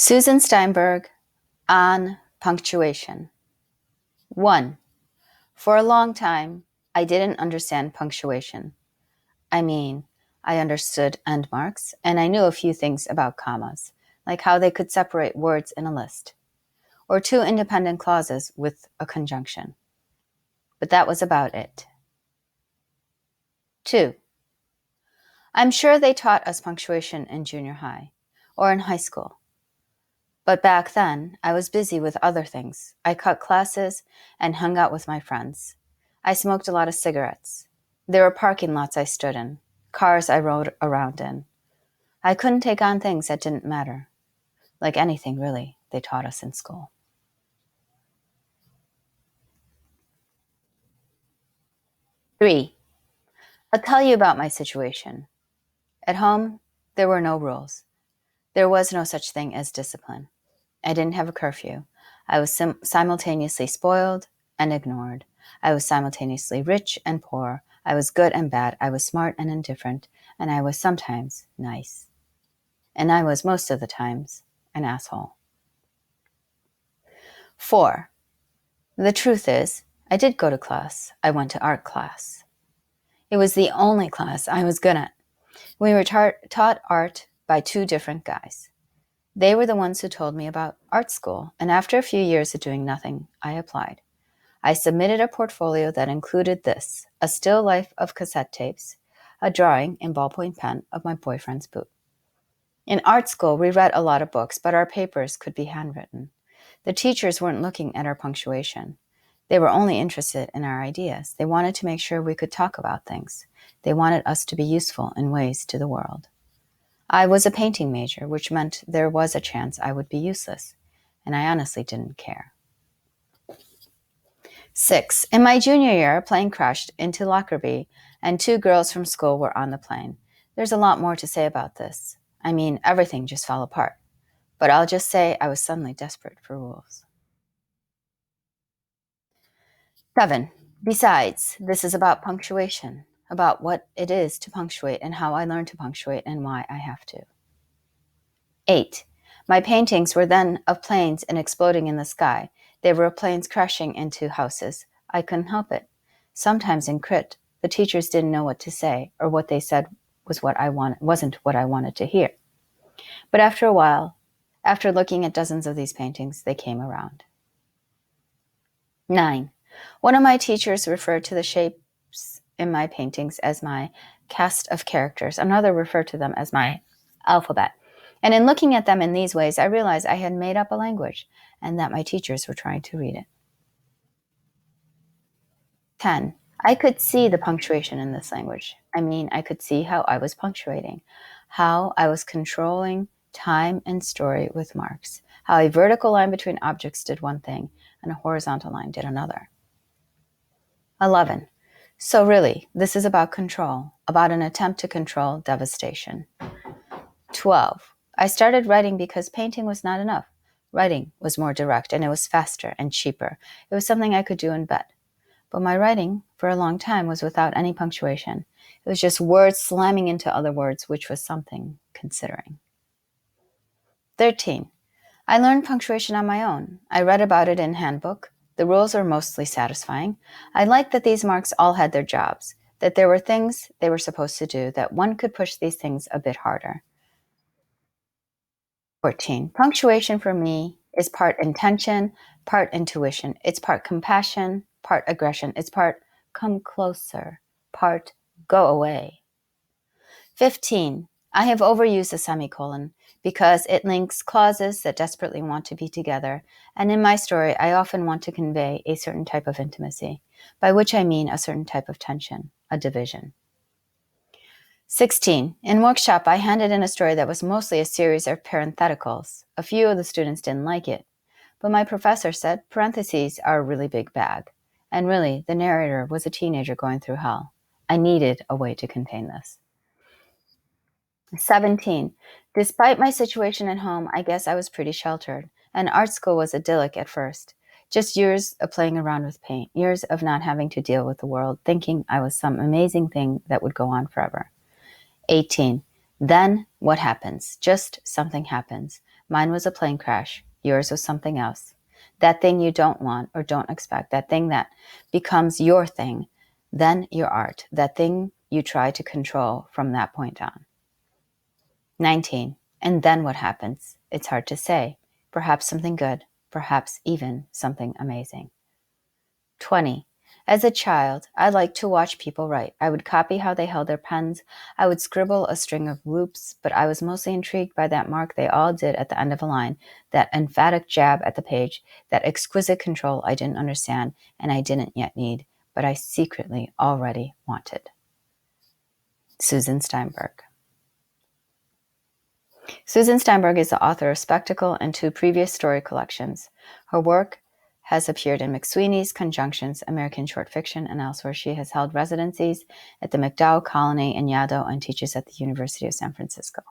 Susan Steinberg on punctuation. 1. For a long time, I didn't understand punctuation. I mean, I understood end marks, and I knew a few things about commas, like how they could separate words in a list, or two independent clauses with a conjunction. But that was about it. 2. I'm sure they taught us punctuation in junior high, or in high school. But back then, I was busy with other things. I cut classes and hung out with my friends. I smoked a lot of cigarettes. There were parking lots I stood in, cars I rode around in. I couldn't take on things that didn't matter. Like anything, really, they taught us in school. 3. I'll tell you about my situation. At home, there were no rules. There was no such thing as discipline. I didn't have a curfew. I was simultaneously spoiled and ignored. I was simultaneously rich and poor. I was good and bad. I was smart and indifferent. And I was sometimes nice. And I was most of the times an asshole. 4. The truth is, I did go to class. I went to art class. It was the only class I was good at. We were taught art by two different guys. They were the ones who told me about art school, and after a few years of doing nothing, I applied. I submitted a portfolio that included this: a still life of cassette tapes, a drawing in ballpoint pen of my boyfriend's boot. In art school, we read a lot of books, but our papers could be handwritten. The teachers weren't looking at our punctuation. They were only interested in our ideas. They wanted to make sure we could talk about things. They wanted us to be useful in ways to the world. I was a painting major, which meant there was a chance I would be useless, and I honestly didn't care. 6. In my junior year, a plane crashed into Lockerbie, and two girls from school were on the plane. There's a lot more to say about this. I mean, everything just fell apart. But I'll just say I was suddenly desperate for rules. 7. Besides, this is about punctuation, about what it is to punctuate and how I learned to punctuate and why I have to. 8. My paintings were then of planes and exploding in the sky. They were of planes crashing into houses. I couldn't help it. Sometimes in crit, the teachers didn't know what to say, or what they said wasn't what I wanted to hear. But after a while, after looking at dozens of these paintings, they came around. 9. One of my teachers referred to the shapes in my paintings as my cast of characters. Another referred to them as my alphabet. And in looking at them in these ways, I realized I had made up a language and that my teachers were trying to read it. 10. I could see the punctuation in this language. I mean, I could see how I was punctuating, how I was controlling time and story with marks, how a vertical line between objects did one thing and a horizontal line did another. 11. So really, this is about control, about an attempt to control devastation. 12. I started writing because painting was not enough. Writing was more direct, and it was faster and cheaper. It was something I could do in bed. But my writing, for a long time, was without any punctuation. It was just words slamming into other words, which was something considering. 13. I learned punctuation on my own. I read about it in handbook. The rules are mostly satisfying. I liked that these marks all had their jobs, that there were things they were supposed to do, that one could push these things a bit harder. 14. Punctuation for me is part intention, part intuition. It's part compassion, part aggression. It's part come closer, part go away. 15. I have overused the semicolon because it links clauses that desperately want to be together, and in my story, I often want to convey a certain type of intimacy, by which I mean a certain type of tension, a division. 16. In workshop, I handed in a story that was mostly a series of parentheticals. A few of the students didn't like it, but my professor said parentheses are a really big bag, and really, the narrator was a teenager going through hell. I needed a way to contain this. 17. Despite my situation at home, I guess I was pretty sheltered, and art school was idyllic at first. Just years of playing around with paint, years of not having to deal with the world, thinking I was some amazing thing that would go on forever. 18. Then what happens? Just something happens. Mine was a plane crash. Yours was something else. That thing you don't want or don't expect, that thing that becomes your thing, then your art, that thing you try to control from that point on. 19. And then what happens? It's hard to say. Perhaps something good, perhaps even something amazing. 20. As a child, I liked to watch people write. I would copy how they held their pens. I would scribble a string of loops, but I was mostly intrigued by that mark they all did at the end of a line, that emphatic jab at the page, that exquisite control I didn't understand and I didn't yet need, but I secretly already wanted. Susan Steinberg. Susan Steinberg is the author of Spectacle and 2 previous story collections. Her work has appeared in McSweeney's, Conjunctions, American Short Fiction, and elsewhere. She has held residencies at the MacDowell Colony in Yaddo and teaches at the University of San Francisco.